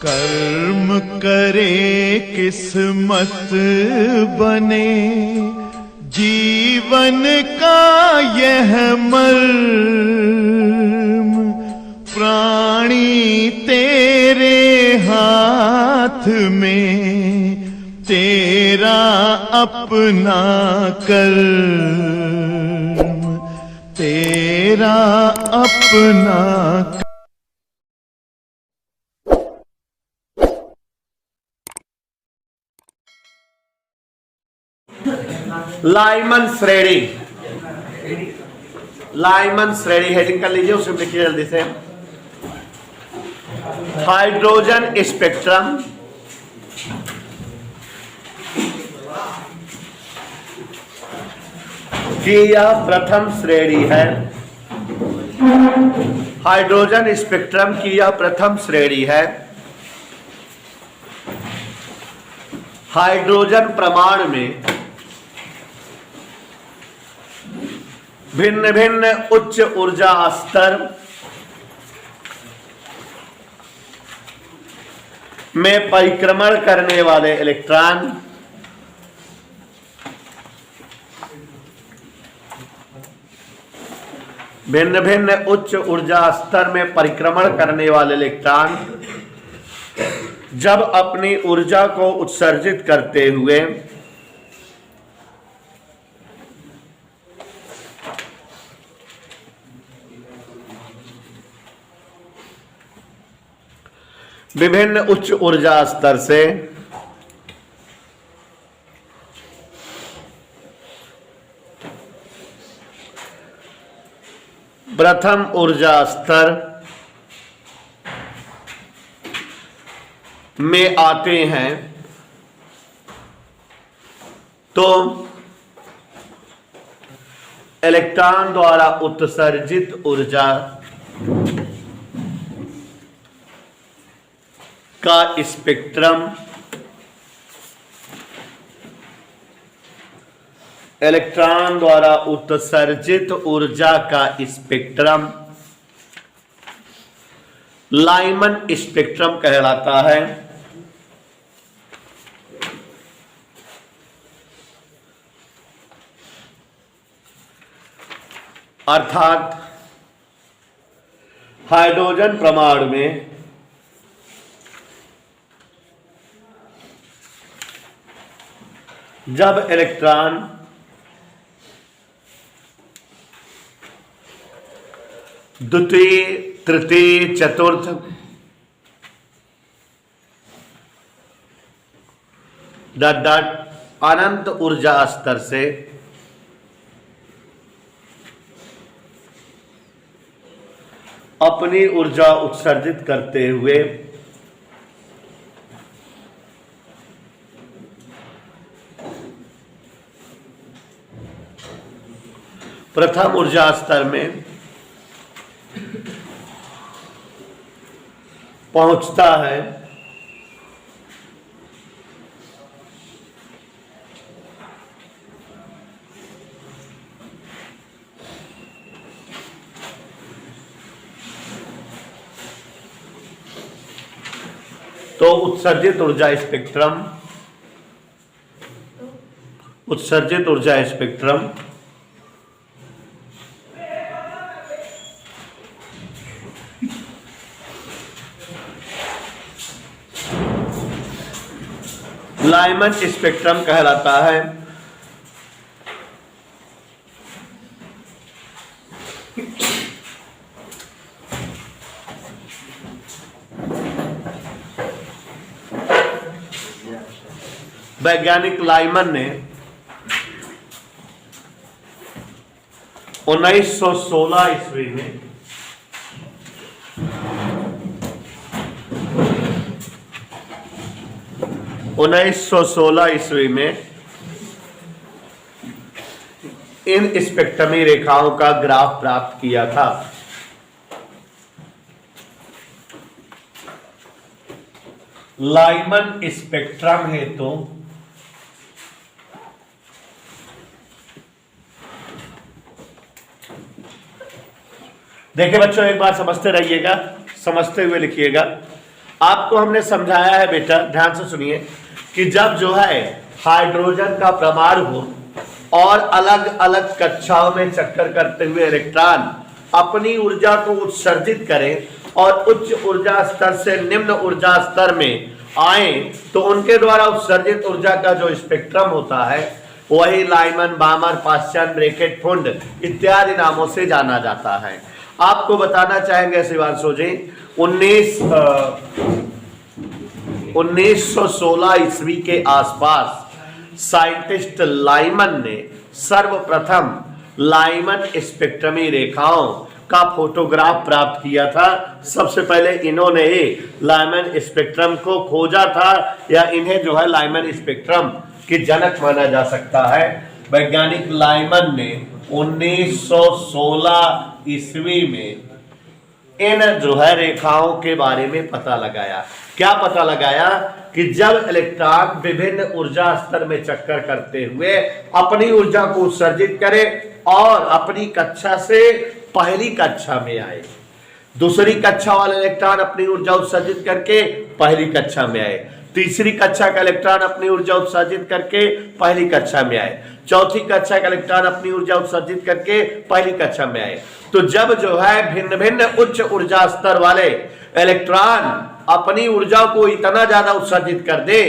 कर्म करे किस्मत बने, जीवन का यह मर्म, प्राणी तेरे हाथ में, तेरा अपना कर्म, तेरा अपना। लाइमन श्रेणी, लाइमन श्रेणी हेडिंग कर लीजिए, उसमें लिखिए जल्दी से। हाइड्रोजन स्पेक्ट्रम की यह प्रथम श्रेणी है। हाइड्रोजन स्पेक्ट्रम की यह प्रथम श्रेणी है। हाइड्रोजन परमाणु में भिन्न भिन्न उच्च ऊर्जा स्तर में परिक्रमण करने वाले इलेक्ट्रॉन भिन्न भिन्न उच्च ऊर्जा स्तर में परिक्रमण करने वाले इलेक्ट्रॉन जब अपनी ऊर्जा को उत्सर्जित करते हुए विभिन्न उच्च ऊर्जा स्तर से प्रथम ऊर्जा स्तर में आते हैं तो इलेक्ट्रॉन द्वारा उत्सर्जित ऊर्जा का स्पेक्ट्रम इलेक्ट्रॉन द्वारा उत्सर्जित ऊर्जा का स्पेक्ट्रम लाइमन स्पेक्ट्रम कहलाता है। अर्थात हाइड्रोजन परमाणु में जब इलेक्ट्रॉन द्वितीय, तृतीय, चतुर्थ डॉट अनंत ऊर्जा स्तर से अपनी ऊर्जा उत्सर्जित करते हुए प्रथम ऊर्जा स्तर में पहुंचता है तो उत्सर्जित ऊर्जा स्पेक्ट्रम लाइमन स्पेक्ट्रम कहलाता है। वैज्ञानिक लाइमन ने 1916 ईस्वी में इन स्पेक्ट्रमी रेखाओं का ग्राफ प्राप्त किया था। लाइमन स्पेक्ट्रम है तो देखिए बच्चों, एक बार समझते रहिएगा, समझते हुए लिखिएगा। आपको हमने समझाया है बेटा, ध्यान से सुनिए, कि जब जो है हाइड्रोजन का परमाणु और अलग अलग कक्षाओं में चक्कर करते हुए इलेक्ट्रॉन अपनी ऊर्जा को उत्सर्जित करें और उच्च ऊर्जा स्तर से निम्न ऊर्जा स्तर में आए, तो उनके द्वारा उत्सर्जित ऊर्जा का जो स्पेक्ट्रम होता है वही लाइमन, बामर, पाश्चन, ब्रैकेट, फुंड इत्यादि नामों से जाना जाता है। आपको बताना चाहेंगे शिवांशु जी, 1916 ईस्वी के आसपास साइंटिस्ट लाइमन ने सर्वप्रथम लाइमन स्पेक्ट्रमी रेखाओं का फोटोग्राफ प्राप्त किया था। सबसे पहले इन्होंने लाइमन स्पेक्ट्रम को खोजा था, या इन्हें जो है लाइमन स्पेक्ट्रम की जनक माना जा सकता है। वैज्ञानिक लाइमन ने 1916 ईस्वी में इन जो है रेखाओं के बारे में पता लगाया। क्या पता लगाया? कि जब इलेक्ट्रॉन विभिन्न ऊर्जा स्तर में चक्कर करते हुए अपनी ऊर्जा को उत्सर्जित करे और अपनी कक्षा से पहली कक्षा में आए, दूसरी कक्षा वाले इलेक्ट्रॉन अपनी ऊर्जा उत्सर्जित करके पहली कक्षा में आए, तीसरी कक्षा का इलेक्ट्रॉन अपनी ऊर्जा उत्सर्जित करके पहली कक्षा में आए, चौथी कक्षा का इलेक्ट्रॉन अपनी ऊर्जा उत्सर्जित करके पहली कक्षा में आए। तो जब जो है भिन्न भिन्न उच्च ऊर्जा स्तर वाले इलेक्ट्रॉन अपनी ऊर्जा को इतना ज्यादा उत्सर्जित कर दे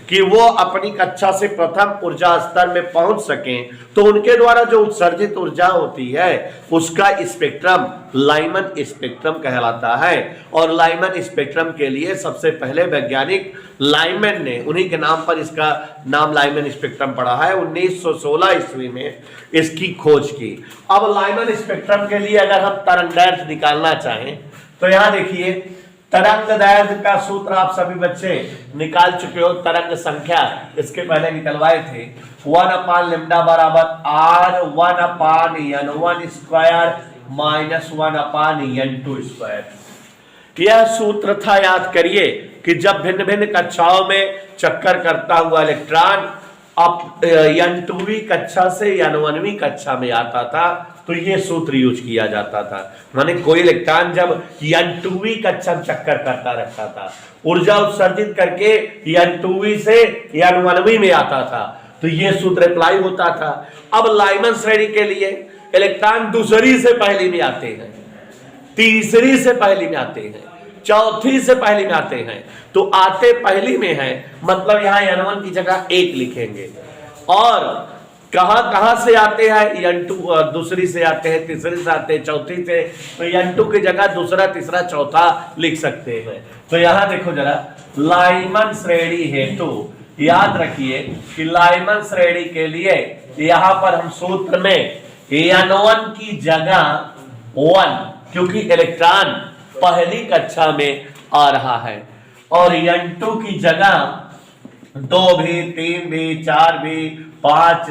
कि वो अपनी कक्षा से प्रथम ऊर्जा स्तर में पहुंच सकें, तो उनके द्वारा जो उत्सर्जित ऊर्जा होती है उसका स्पेक्ट्रम लाइमन स्पेक्ट्रम कहलाता है। और लाइमन स्पेक्ट्रम के लिए सबसे पहले वैज्ञानिक लाइमन ने, उन्हीं के नाम पर इसका नाम लाइमन स्पेक्ट्रम पड़ा है, 1916 ईस्वी में इसकी खोज की। अब लाइमन स्पेक्ट्रम के लिए अगर हम तरंगदैर्घ्य निकालना चाहें तो यहां देखिए, तरंगदैर्घ्य का सूत्र आप सभी बच्चे निकाल चुके हो, तरंग संख्या इसके पहले निकलवाए थे, 1/λ बराबर r1/n1 square minus 1/n2 square. यह सूत्र था, याद करिए, कि जब भिन्न भिन्न कक्षाओं में चक्कर करता हुआ इलेक्ट्रॉन अब n2वीं कक्षा से n1वीं कक्षा में आता था तो ये सूत्र यूज किया जाता था। माने कोई इलेक्ट्रॉन जब n2वीं कक्षा में चक्कर करता रहता था, ऊर्जा उत्सर्जित करके n2वीं से n1वीं में आता था, तो ये सूत्र अप्लाई होता था। अब लाइमन श्रेणी के लिए इलेक्ट्रॉन दूसरी से पहली में आते हैं, तीसरी से पहली में आते हैं, चौथी से पहली में आते हैं, तो आते पहली में है मतलब यहां n1 की जगह 1 लिखेंगे। और कहां से आते हैं? n2 दूसरी से आते हैं, तीसरी से आते हैं, चौथी से, तो n2 की जगह दूसरा, तीसरा, चौथा लिख सकते हैं। तो यहां देखो जरा, लाइमन श्रेणी हेतु याद रखिए कि लाइमन श्रेणी के लिए यहां पर हम सूत्र में n1 की जगह 1, क्योंकि इलेक्ट्रॉन पहली कक्षा में आ रहा है, और n2 की जगह 2 भी, 3 भी, 4 भी, 5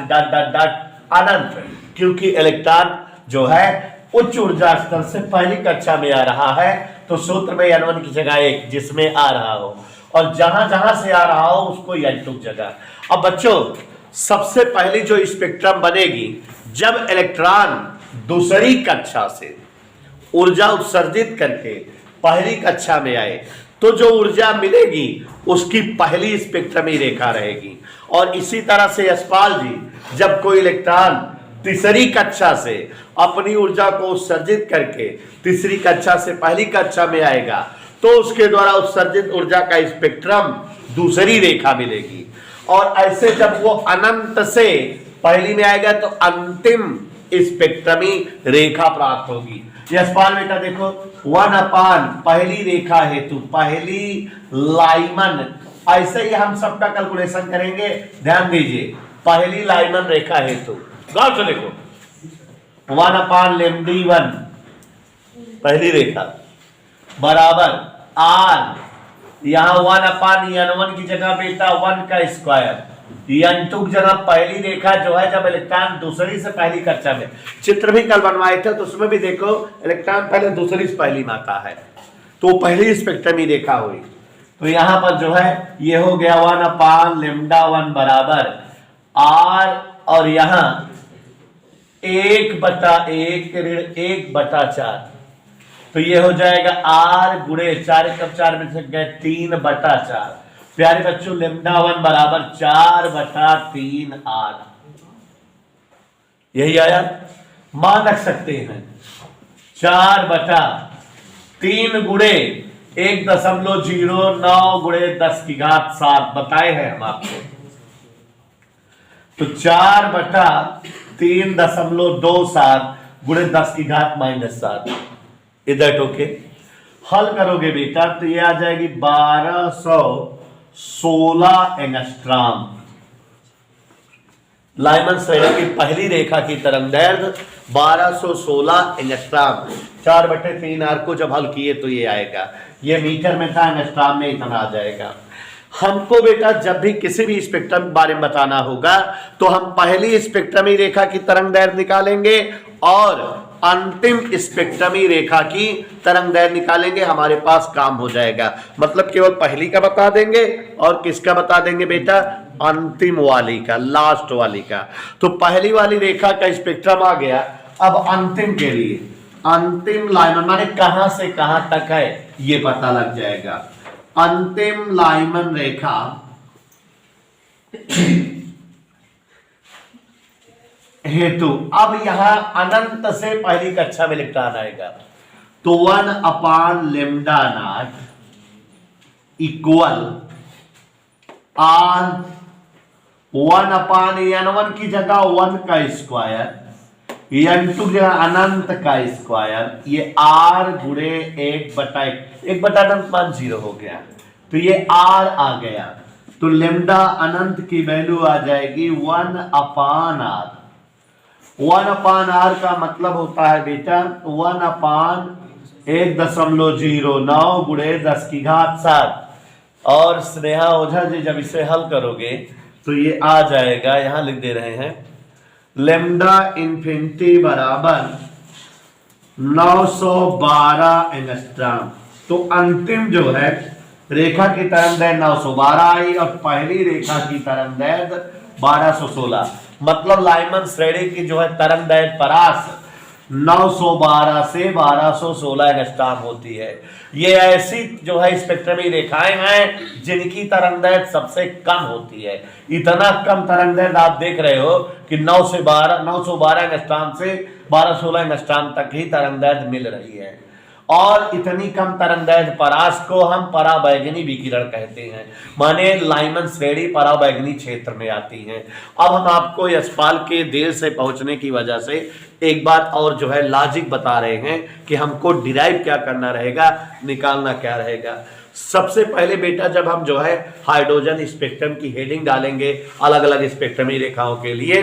अनंत, क्योंकि इलेक्ट्रॉन जो है उच्च ऊर्जा स्तर से पहली कक्षा में आ रहा है, तो सूत्र में n1 की जगह 1 जिसमें आ रहा हो, और जहां जहां से आ रहा हो उसको n2 की जगह। अब बच्चों, सबसे पहली जो स्पेक्ट्रम बनेगी जब इलेक्ट्रॉन दूसरी कक्षा से ऊर्जा उत्सर्जित करके पहली कक्षा में आए, तो जो ऊर्जा मिलेगी उसकी पहली स्पेक्ट्रमी रेखा रहेगी। और इसी तरह से यशपाल जी, जब कोई इलेक्ट्रॉन तीसरी कक्षा से अपनी ऊर्जा को उत्सर्जित करके तीसरी कक्षा से पहली कक्षा में आएगा, तो उसके द्वारा उत्सर्जित ऊर्जा का स्पेक्ट्रम दूसरी रेखा मिलेगी। और ऐसे जब वो अनंत से पहली में आएगा तो अंतिम स्पेक्ट्रमी रेखा प्राप्त होगी। यशपाल बेटा देखो, 1/, पहली रेखा हेतु पहली लाइमन, ऐसे ही हम सबका कैलकुलेशन करेंगे, ध्यान दीजिए, पहली लाइमन रेखा हेतु गौर से देखो, 1/λ1 पहली रेखा बराबर r, यहां 1/n1 की जगह बेटा 1 का स्क्वायर, n2 की जगह पहली रेखा जो है जब इलेक्ट्रॉन दूसरी से पहली कक्षा में, चित्र भी कल बनवाए थे तो उसमें भी देखो इलेक्ट्रॉन पहले दूसरी से पहली में आता है, तो पहली स्पेक्ट्रमी रेखा हुई। तो यहां पर जो है ये हो गया 1/λ1 बराबर r, और यहां 1/1 ऋण 1/4, तो ये हो जाएगा r गुणे 4 में से गए 3/4। प्यारे बच्चों λ1 बराबर 4/3r, यही आया। मान रख सकते हैं 4/3 गुणे 1.09 गुणे 10⁻7 बताए हैं हम आपको। तो 4/3.27 गुणे 10⁻7 इधर ओके। हल करोगे बेटा तो ये आ जाएगी 1216 एंगस्ट्रॉम। लाइमन श्रेणी की पहली रेखा की तरंगदैर्घ्य 1216 एंगस्ट्रॉम। 4/3r को जब हल किए तो ये आएगा, ये मीटर में था, एंगस्ट्रॉम में इतना आ जाएगा। हमको बेटा जब भी किसी भी स्पेक्ट्रम के बारे में बताना होगा तो हम पहली स्पेक्ट्रमी रेखा की तरंगदैर्घ्य निकालेंगे और अंतिम स्पेक्ट्रमी रेखा की तरंगदैर्घ्य निकालेंगे, हमारे पास काम हो जाएगा। मतलब केवल पहली का बता देंगे और किसका बता देंगे बेटा, अंतिम वाली का, लास्ट वाली का। तो पहली वाली रेखा का स्पेक्ट्रम आ गया। अब अंतिम के लिए अंतिम लाइमन माने कहां से कहां तक है ये पता लग जाएगा। अंतिम लाइमन रेखा हेतु अब यहां अनंत से पहली कक्षा में इलेक्ट्रॉन आएगा तो 1/λ0 इक्वल r 1/n1 की जगह 1 का स्क्वायर, n2 की जगह अनंत का स्क्वायर, ये r गुणे 1/1 मान 0 हो गया तो ये r आ गया। तो लेमडा अनंत की वैल्यू आ जाएगी 1/r। 1/r का मतलब होता है बेटा 1/1.09 गुणे 10⁻7। और स्नेहा ओझा जी जब इसे हल करोगे तो ये आ जाएगा, यहां लिख दे रहे हैं लेमडा इन्फिनिटी बराबर 912 एंगस्ट्रॉम। तो अंतिम जो है रेखा की तरंगदैर्घ्य 912 आई और पहली रेखा की तरंगदैर्घ्य 1216। मतलब लाइमन श्रेणी की जो है तरंगदैर्घ्य परास 912 से 1216 एंगस्ट्रॉम होती है। ये ऐसी जो है स्पेक्ट्रमी रेखाएं हैं जिनकी तरंगदैर्घ्य सबसे कम होती है। इतना कम तरंगदैर्घ्य आप देख रहे हो कि 912 एंगस्ट्रॉम से 1216 एंगस्ट्रॉम तक ही तरंगदैर्घ्य मिल रही है। और इतनी कम तरंगदैर्घ्य परास को हम पराबैंगनी विकिरण कहते हैं, माने लाइमन श्रेणी पराबैंगनी क्षेत्र में आती हैं। अब हम आपको यशपाल के देर से पहुंचने की वजह से एक बात और जो है लॉजिक बता रहे हैं कि हमको डिराइव क्या करना रहेगा, निकालना क्या रहेगा। सबसे पहले बेटा जब हम जो है हाइड्रोजन स्पेक्ट्रम की हेडिंग डालेंगे अलग अलग स्पेक्ट्रमी रेखाओं के लिए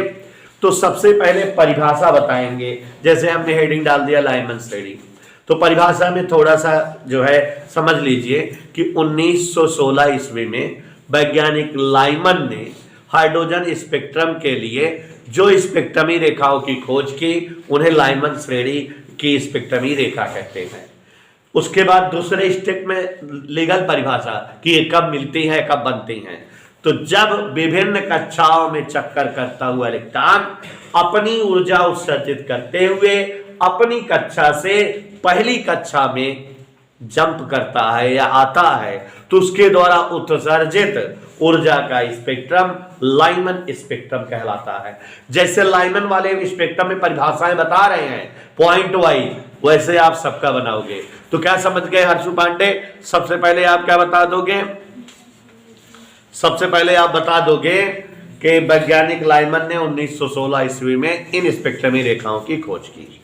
तो सबसे पहले परिभाषा बताएंगे। जैसे हमने हेडिंग डाल दिया लाइमन श्रेणी, तो परिभाषा में थोड़ा सा जो है समझ लीजिए कि 1916 ईस्वी में वैज्ञानिक लाइमन ने हाइड्रोजन स्पेक्ट्रम के लिए जो स्पेक्ट्रमी रेखाओं की खोज की उन्हें लाइमन श्रेणी की स्पेक्ट्रमी रेखा कहते हैं। उसके बाद दूसरे स्टेप में लीगल परिभाषा कि ये कब मिलती है कब बनती हैं। तो जब विभिन्न कक्षाओं में चक्कर करता हुआ इलेक्ट्रॉन अपनी ऊर्जा उत्सर्जित करते हुए अपनी कक्षा से पहली कक्षा में जंप करता है या आता है तो उसके द्वारा उत्सर्जित ऊर्जा का स्पेक्ट्रम लाइमन स्पेक्ट्रम कहलाता है। जैसे लाइमन वाले स्पेक्ट्रम में परिभाषाएं बता रहे हैं पॉइंट वाइज, वैसे आप सबका बनाओगे। तो क्या समझ गए हर्षु पांडे? सबसे पहले आप क्या बता दोगे? सबसे पहले आप बता दोगे कि वैज्ञानिक लाइमन ने 1916 ईस्वी में इन स्पेक्ट्रमी रेखाओं की खोज की।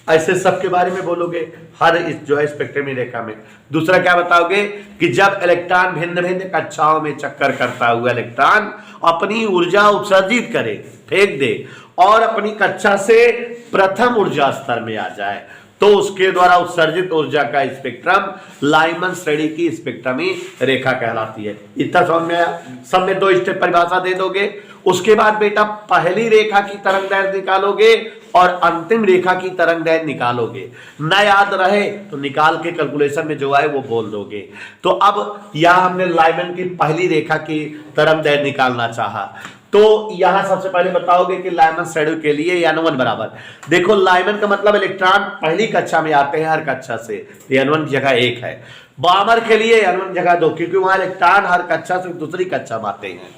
ऐसे सबके बारे में बोलोगे हर इस जो है स्पेक्ट्रमी रेखा में। दूसरा क्या बताओगे कि जब इलेक्ट्रॉन भिन्न भिन्न कक्षाओं में चक्कर करता हुआ इलेक्ट्रॉन अपनी ऊर्जा उत्सर्जित करे, फेंक दे और अपनी कक्षा से प्रथम ऊर्जा स्तर में आ जाए तो उसके द्वारा उत्सर्जित ऊर्जा का स्पेक्ट्रम लाइमन श्रेणी की स्पेक्ट्रमी रेखा कहलाती है। इतना समझ में आया? सब में 2 स्टेप परिभाषा दे दोगे। उसके बाद बेटा पहली रेखा की तरंगदैर्घ्य निकालोगे और अंतिम रेखा की तरंगदैर्घ्य निकालोगे। न याद रहे तो निकाल के कैलकुलेशन में जो आए वो बोल दोगे। तो अब यहां हमने लाइमन की पहली रेखा की तरंगदैर्घ्य निकालना चाहा तो यहां सबसे पहले बताओगे कि लाइमन श्रेणी के लिए N1 बराबर, देखो लाइमन का मतलब इलेक्ट्रॉन पहली कक्षा में आते हैं हर कक्षा से, N1 की जगह 1 है। बामर के लिए N1 जगह 2, क्योंकि वहां इलेक्ट्रॉन हर कक्षा से दूसरी कक्षा में आते हैं।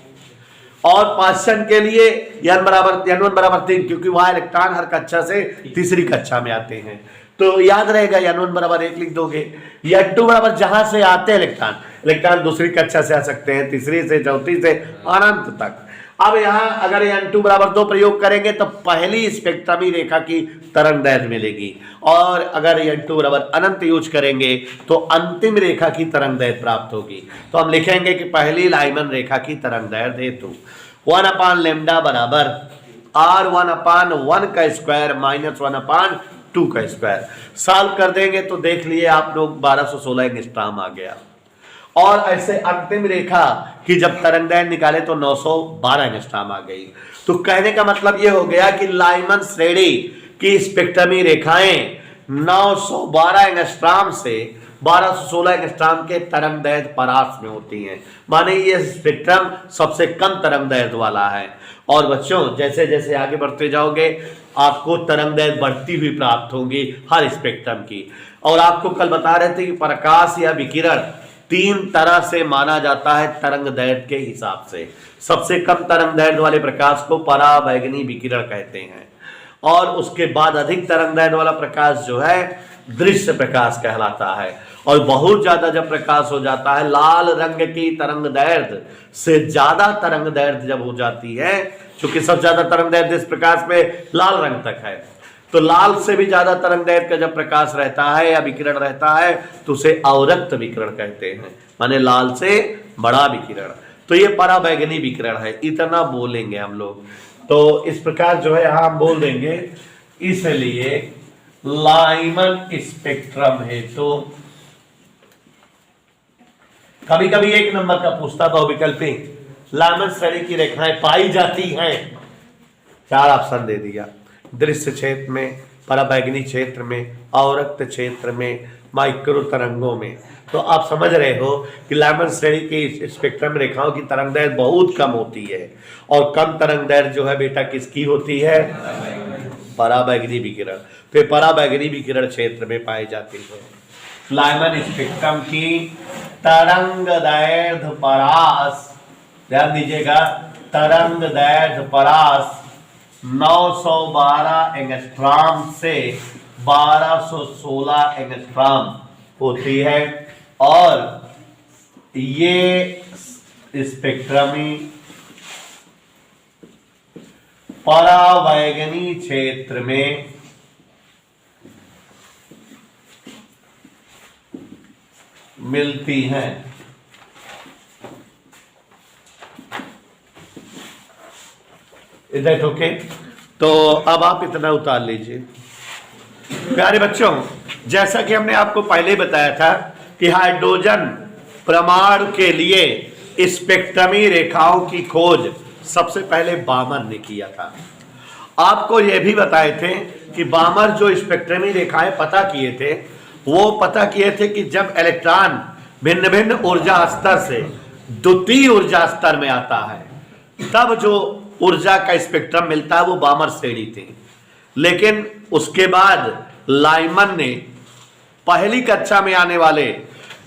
और पाषाण के लिए N1 बराबर 3, क्योंकि वहां इलेक्ट्रॉन हर कक्षा से तीसरी कक्षा में आते हैं। तो याद रहेगा N1 बराबर 1 लिख दोगे। N2 बराबर जहां से आते हैं इलेक्ट्रॉन दूसरी कक्षा से आ सकते हैं, तीसरी से, चौथी से, अनंत तक। अब यहां अगर N2 बराबर 2 प्रयोग करेंगे तो पहली स्पेक्ट्रमी रेखा की तरंगदैर्घ्य मिलेगी, और अगर N2 बराबर अनंत यूज करेंगे तो अंतिम रेखा की तरंगदैर्घ्य प्राप्त होगी। तो हम लिखेंगे कि पहली लाइमन रेखा की तरंगदैर्घ्य हेतु 1/λ बराबर R1/1 का स्क्वायर माइनस 1/2 का स्क्वायर। सॉल्व कर देंगे तो देख लिए आप लोग 1216 एंगस्ट्रॉम आ गया। और ऐसे अंतिम रेखा की जब तरंगदैर्घ्य निकाले तो 912 एंगस्ट्रॉम आ गई। तो कहने का मतलब यह हो गया कि लाइमन श्रेणी की स्पेक्ट्रमी रेखाएं 912 एंगस्ट्रॉम से 1216 एंगस्ट्रॉम के तरंगदैर्घ्य परास में होती हैं, माने ये स्पेक्ट्रम सबसे कम तरंगदैर्घ्य वाला है। और बच्चों जैसे जैसे आगे बढ़ते जाओगे आपको तरंगदैर्घ्य बढ़ती हुई प्राप्त होगी हर स्पेक्ट्रम की। और आपको कल बता रहे थे कि प्रकाश या विकिरण 3 तरह से माना जाता है तरंगदैर्घ्य के हिसाब से। सबसे कम तरंगदैर्घ्य वाले प्रकाश को परावैगनी विकिरण कहते हैं, और उसके बाद अधिक तरंगदैर्घ्य वाला प्रकाश जो है दृश्य प्रकाश कहलाता है। और बहुत ज्यादा जब प्रकाश हो जाता है, लाल रंग की तरंगदैर्घ्य से ज्यादा तरंगदैर्घ्य जब हो जाती है, क्योंकि सबसे ज्यादा तरंगदैर्घ्य इस प्रकाश में लाल रंग तक है, तो लाल से भी ज्यादा तरंगदैर्घ्य का जब प्रकाश रहता है या विकिरण रहता है तो उसे अवरक्त विकिरण कहते हैं, माने लाल से बड़ा विकिरण। तो ये परावैगनी विकिरण है, इतना बोलेंगे हम लोग। तो इस प्रकार जो है यहां हम बोल देंगे, इसलिए लाइमन स्पेक्ट्रम है। तो कभी कभी 1 नंबर का पूछता बहुविकल्पी लाइमन श्रेणी की रेखाएं पाई जाती हैं, 4 ऑप्शन दे दिया, दृश्य क्षेत्र में, परावैगनी क्षेत्र में, अवरक्त क्षेत्र में, माइक्रो तरंगों में। तो आप समझ रहे हो कि लाइमन श्रेणी की स्पेक्ट्रम रेखाओं की तरंगदैर्घ्य बहुत कम होती है, और कम तरंगदैर्घ्य जो है बेटा किसकी होती है? परावैगनी विकिरण। तो परावैगनी विकिरण क्षेत्र में पाई जाती है। लाइमन स्पेक्ट्रम की तरंगदैर्घ्य परास, ध्यान दीजिएगा, तरंगदैर्घ्य परास 912 एंगस्ट्रॉम से 1216 एंगस्ट्रॉम होती है। और ये स्पेक्ट्रमी परावैगनी क्षेत्र में मिलती हैं। इधर ओके। तो अब आप इतना उतार लीजिए। प्यारे बच्चों, जैसा कि हमने आपको पहले बताया था कि हाइड्रोजन परमाणु के लिए स्पेक्ट्रमी रेखाओं की खोज सबसे पहले बामर ने किया था। आपको यह भी बताए थे कि बामर जो स्पेक्ट्रमी रेखाएं पता किए थे, वो पता किए थे कि जब इलेक्ट्रॉन भिन्न भिन्न ऊर्जा स्तर से द्वितीय ऊर्जा स्तर में आता है, तब जो ऊर्जा का स्पेक्ट्रम मिलता है वो बामर श्रेणी थी। लेकिन उसके बाद लाइमन ने पहली कक्षा में आने वाले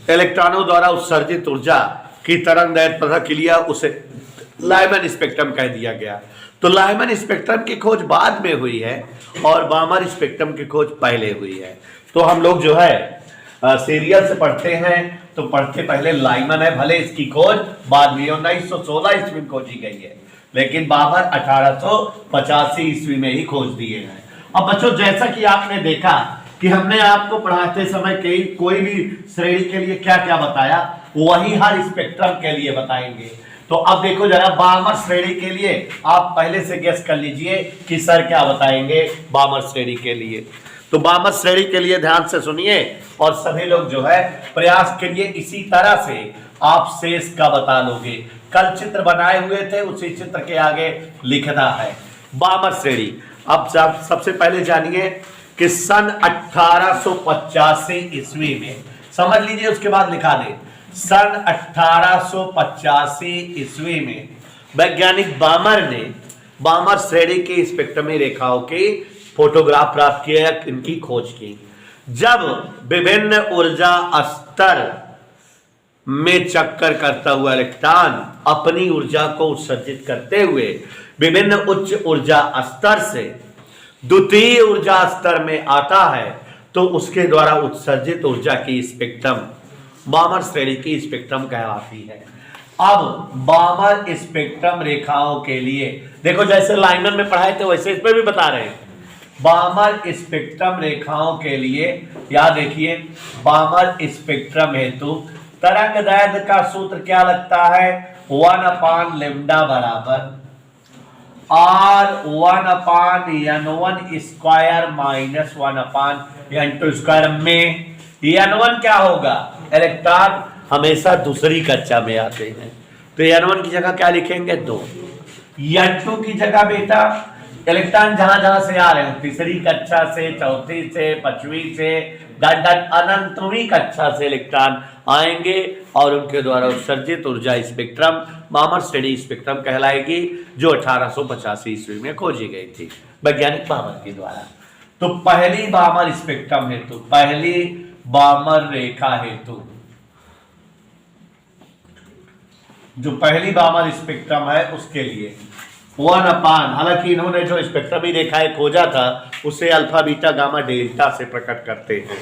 इलेक्ट्रॉनों द्वारा उत्सर्जित ऊर्जा की तरंगदैर्घ्य पता किया, उसे लाइमन स्पेक्ट्रम कह दिया गया। तो लाइमन स्पेक्ट्रम की खोज बाद में हुई है और बामर स्पेक्ट्रम की खोज पहले हुई है। तो हम लोग जो है सीरियल से पढ़ते हैं तो पढ़ते पहले लाइमन है, भले इसकी खोज बाद में 1916 ईस्वी में खोजी गई है, लेकिन बामर 1885 ईस्वी में ही खोज दिए हैं। अब बच्चों, जैसा कि आपने देखा कि हमने आपको पढ़ाते समय कोई भी श्रेणी के लिए क्या क्या बताया, वही हर स्पेक्ट्रम के लिए बताएंगे। तो अब देखो जरा, बामर श्रेणी के लिए आप पहले से गेस कर लीजिए कि सर क्या बताएंगे बामर श्रेणी के लिए। तो बामर श्रेणी के लिए ध्यान से सुनिए और सभी लोग जो है प्रयास करिए, इसी तरह से आप शेष का बता लोगे। कल चित्र बनाए हुए थे, उसी चित्र के आगे लिखना है बामर श्रेणी। अब सबसे पहले जानिए कि सन 1885 ईस्वी में, समझ लीजिए उसके बाद लिखा दे, सन 1885 ईस्वी में वैज्ञानिक बामर ने बामर श्रेणी की स्पेक्ट्रमी रेखाओं की फोटोग्राफ प्राप्त किया, इनकी खोज की। जब विभिन्न ऊर्जा स्तर में चक्कर करता हुआ इलेक्ट्रॉन अपनी ऊर्जा को उत्सर्जित करते हुए विभिन्न उच्च ऊर्जा स्तर से द्वितीय ऊर्जा स्तर में आता है, तो उसके द्वारा उत्सर्जित ऊर्जा की स्पेक्ट्रम बामर श्रेणी की स्पेक्ट्रम कहलाती है। अब बामर स्पेक्ट्रम रेखाओं के लिए देखो, जैसे लाइनर में पढ़ाए थे वैसे इसमें भी बता रहे हैं। बामर स्पेक्ट्रम रेखाओं के लिए याद देखिए, बामर स्पेक्ट्रम हेतु तरंग दैर्घ्य का सूत्र क्या लगता है, 1/λ बराबर R1/N1 square minus 1/N2 square में N1 क्या होगा, इलेक्ट्रॉन हमेशा दूसरी कक्षा में आते हैं, तो N1 की जगह क्या लिखेंगे 2, N2 की जगह बेटा इलेक्ट्रॉन जहां जहां से आ रहे हो, तीसरी कक्षा से, चौथी से, पांचवी से, अनंतवीं कक्षा से इलेक्ट्रॉन आएंगे और उनके द्वारा उत्सर्जित ऊर्जा स्पेक्ट्रम बामर श्रेणी स्पेक्ट्रम कहलाएगी, जो 1885 ईस्वी में खोजी गई थी वैज्ञानिक बामर के द्वारा। तो पहली बामर स्पेक्ट्रम हेतु, पहली बामर रेखा हेतु जो पहली बामर स्पेक्ट्रम है उसके लिए 1/, हालांकि इन्होंने जो स्पेक्ट्रमी रेखाएं खोजा था उसे अल्फा बीटा गामा डेल्टा से प्रकट करते हैं,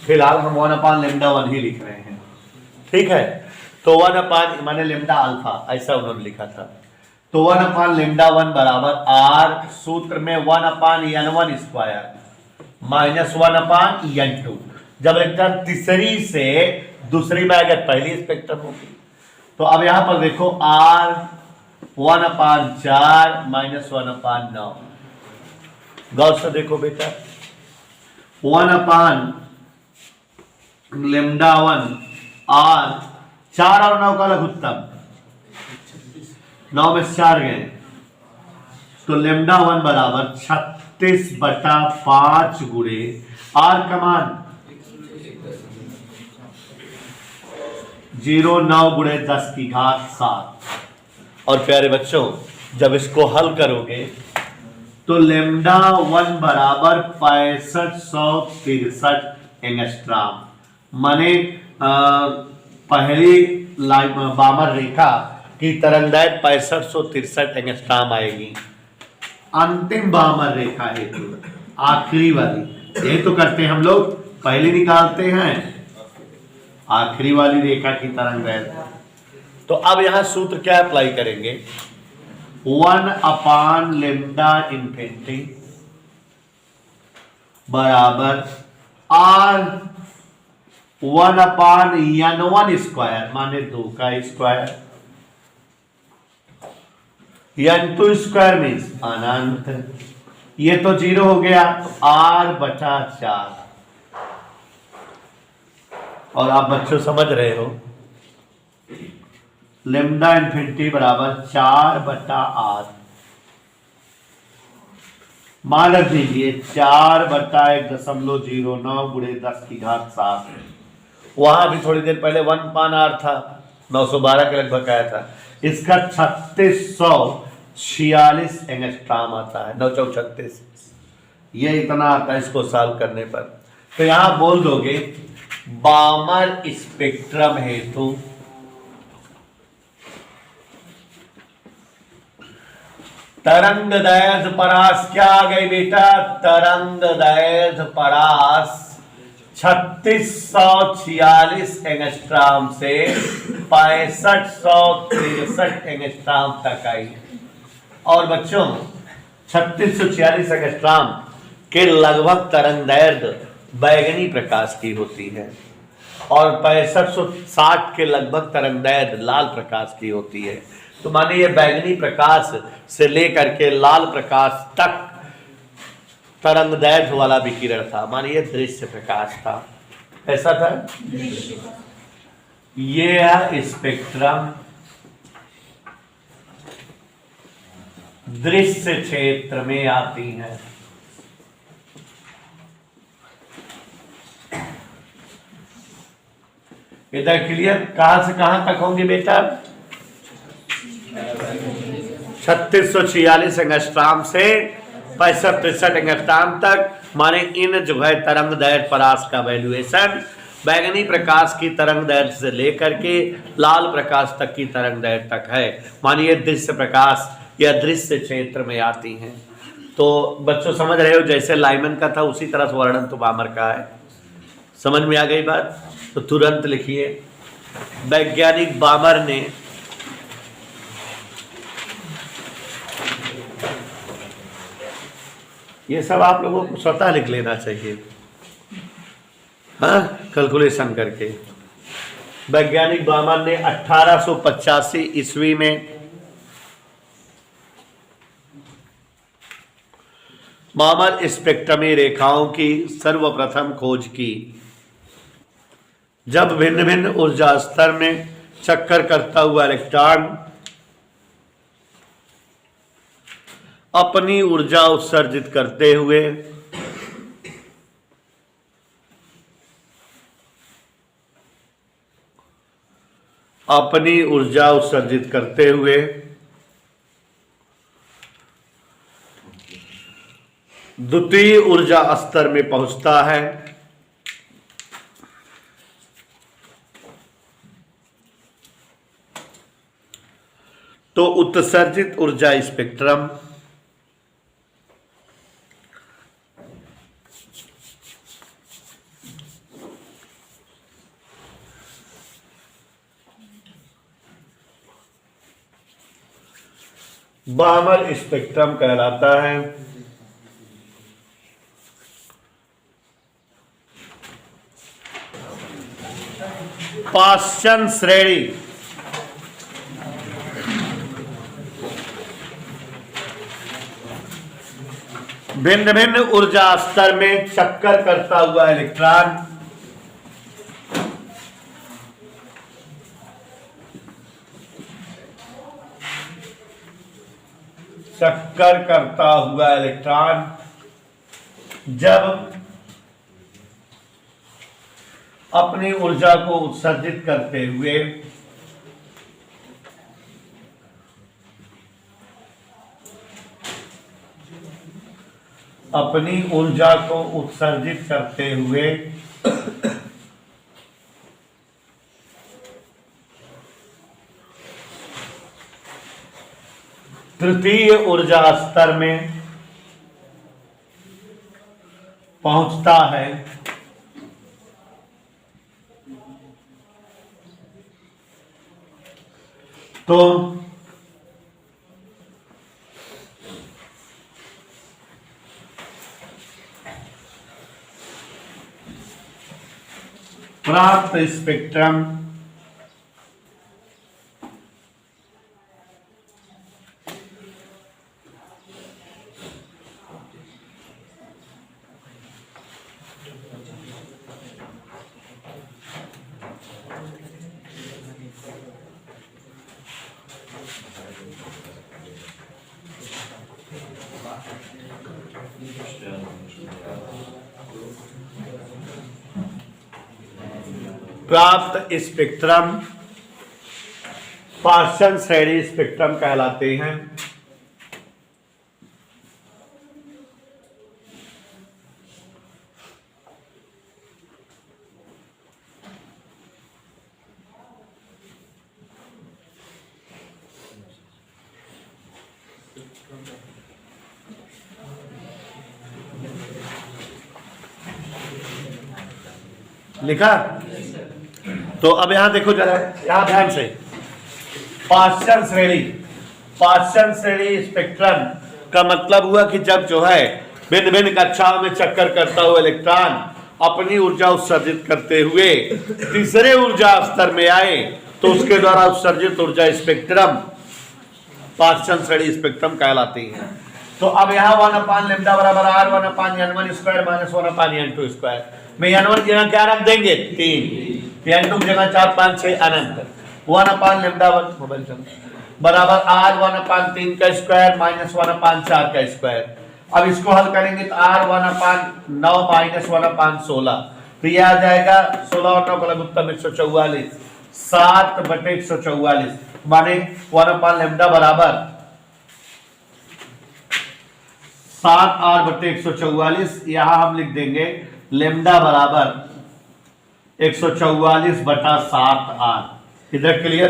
फिलहाल हम 1/λ1 ही लिख रहे हैं, ठीक है। तो 1/ माने λ अल्फा, ऐसा उन्होंने लिखा था। तो 1/λ1 बराबर R, सूत्र में 1/N1 स्क्वायर माइनस 1/N2। जब इलेक्ट्रॉन तीसरी से दूसरी में अगर पहली स्पेक्ट्रम होगी, तो अब यहां पर देखो R 1/4 माइनस 1/9, गौर से देखो बेटा, 1/λ1 R 4 और 9 का लघुत्तम, 9 में 4 गए, तो λ1 बराबर 36/5 गुणे R का मान 0.9 गुणे 10⁻7। और प्यारे बच्चों, जब इसको हल करोगे तो λ1 बराबर 6563 एंगस्ट्रॉम, माने पहली बामर रेखा की तरंगदैर्घ्य 6563 एंगस्ट्रॉम आएगी। अंतिम बामर रेखा हेतु आखिरी वाली, यही तो करते हैं हम लोग, पहले निकालते हैं आखिरी वाली रेखा की तरंगदैर्घ्य। तो अब यहां सूत्र क्या अप्लाई करेंगे, 1/λ∞ बराबर R 1/N1 स्क्वायर माने 2 का स्क्वायर, N2 स्क्वायर मीन्स अनंत, ये तो 0 हो गया, तो R/4। और आप बच्चों समझ रहे हो, λ∞ बराबर 4/R, मान दीजिए 4/1.09 गुणे 10⁻7। वहां भी थोड़ी देर पहले 1/R था, 912 के लगभग आया था, इसका 3646 एंगस्ट्रॉम आता है, 936, ये इतना आता है इसको सॉल्व करने पर। तो यहां बोल दोगे बामर स्पेक्ट्रम हेतु तरंगदैर्घ्य परास क्या आ गई बेटा, तरंगदैर्घ्य परास 3646 एंगस्ट्रॉम से 6563 एंगस्ट्रॉम तक आई। और बच्चों 3646 एंगस्ट्रॉम के लगभग तरंगदैर्घ्य बैगनी प्रकाश की होती है और 6560 के लगभग तरंगदैर्घ्य लाल प्रकाश की होती है। तो माने ये बैगनी प्रकाश से लेकर के लाल प्रकाश तक तरंगदैर्घ्य वाला विकिरण था, माने ये दृश्य प्रकाश था, ऐसा था। ये है स्पेक्ट्रम, दृश्य क्षेत्र में आती है। इधर क्लियर, कहां से कहां तक होंगे बेटा, 3646 एंगस्ट्राम से 65-63 एंगस्ट्राम तक, माने इन जो है तरंग दैर्घ्य परास का वैल्यूएशन बैगनी प्रकाश की तरंग दैर्घ्य से लेकर के लाल प्रकाश तक की तरंग दैर्घ्य तक है। मानिए दृश्य प्रकाश या दृश्य क्षेत्र में आती हैं। तो बच्चों समझ रहे हो, जैसे लाइमन का था उसी तरह से वर्णन तो बामर का है। समझ में आ गई बात? तो तुरंत लिखिए, वैज्ञानिक बामर ने ये सब आप लोगों को स्वतः लिख लेना चाहिए, हाँ, कैलकुलेशन करके। वैज्ञानिक बामर ने 1885 ईस्वी में बामर स्पेक्ट्रमी रेखाओं की सर्वप्रथम खोज की, जब भिन्न भिन्न ऊर्जा स्तर में चक्कर करता हुआ इलेक्ट्रॉन अपनी ऊर्जा उत्सर्जित करते हुए द्वितीय ऊर्जा स्तर में पहुंचता है, तो उत्सर्जित ऊर्जा स्पेक्ट्रम बामर स्पेक्ट्रम कहलाता है। पाश्चन श्रेणी भिन्न भिन्न ऊर्जा स्तर में चक्कर करता हुआ इलेक्ट्रॉन जब अपनी ऊर्जा को उत्सर्जित करते हुए तृतीय ऊर्जा स्तर में पहुंचता है, तो प्राप्त स्पेक्ट्रम पाश्चन श्रेणी स्पेक्ट्रम कहलाते हैं। लिखा? तो अब यहां देखो जरा, यहां ध्यान से, पाश्चन श्रेणी स्पेक्ट्रम का मतलब हुआ कि जब जो है भिन्न भिन्न कक्षाओं में चक्कर करता हुआ इलेक्ट्रॉन अपनी ऊर्जा उत्सर्जित करते हुए तीसरे ऊर्जा स्तर में आए, तो उसके द्वारा उत्सर्जित ऊर्जा स्पेक्ट्रम पाश्चन श्रेणी स्पेक्ट्रम कहलाती है। तो अब यहाँ 1/λ बराबर r 1/n1 square minus 1/n2 square में n1 की जगह क्या रख देंगे 3, n2 की जगह 4 5 6 अनंत 1/λ मोबाइल बराबर r 1/3 का स्क्वायर माइनस 1/4 का स्क्वायर। अब इसको हल करेंगे तो r 1/9 माइनस 1/16, तो यह आ जाएगा 16 और 9 का लघु उत्तर 144, 7/144 माने 1/λ बराबर 7r/144, यहां हम लिख देंगे लेमडा बराबर 144/7r। इधर क्लियर?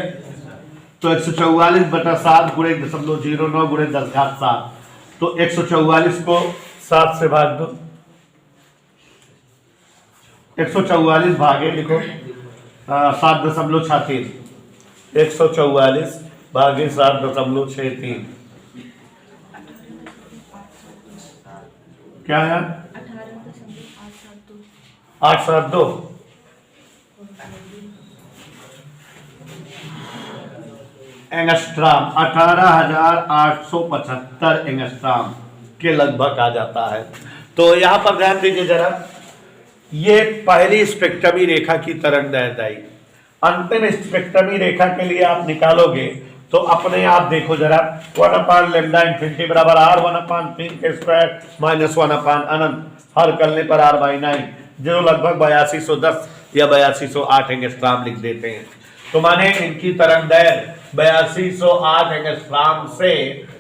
तो 144/7 गुणे 0.09 गुणे 10⁻7, तो 144 को 7 से भाग दो, 144 भागे लिखो 7.63, 144 भागे 7.63 क्या है? 872 एंगस्ट्राम, 18,875 एंगस्ट्राम के लगभग आ जाता है। तो यहां पर ध्यान दीजिए जरा, ये पहली स्पेक्ट्रमी रेखा की तरंगदैर्घ्य आई। अंतिम स्पेक्ट्रमी रेखा के लिए आप निकालोगे तो अपने आप देखो जरा, 1/λ इंफिनिटी बराबर r 1/3 के स्क्वायर माइनस 1/, हर करने पर r/9, जो लगभग 8210 या 8208 एंगस्ट्राम लिख देते हैं। तो माने इनकी तरंगदैर्घ्य 8208 एंगस्ट्राम से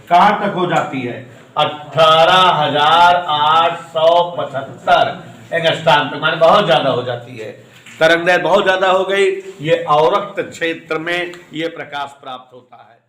कहां तक हो जाती है? 18,875 एंगस्ट्राम तक, माने बहुत ज्यादा हो जाती है। तरंगदैर्घ्य बहुत ज्यादा हो गई, ये अवरक्त क्षेत्र में ये प्रकाश प्राप्त होता है।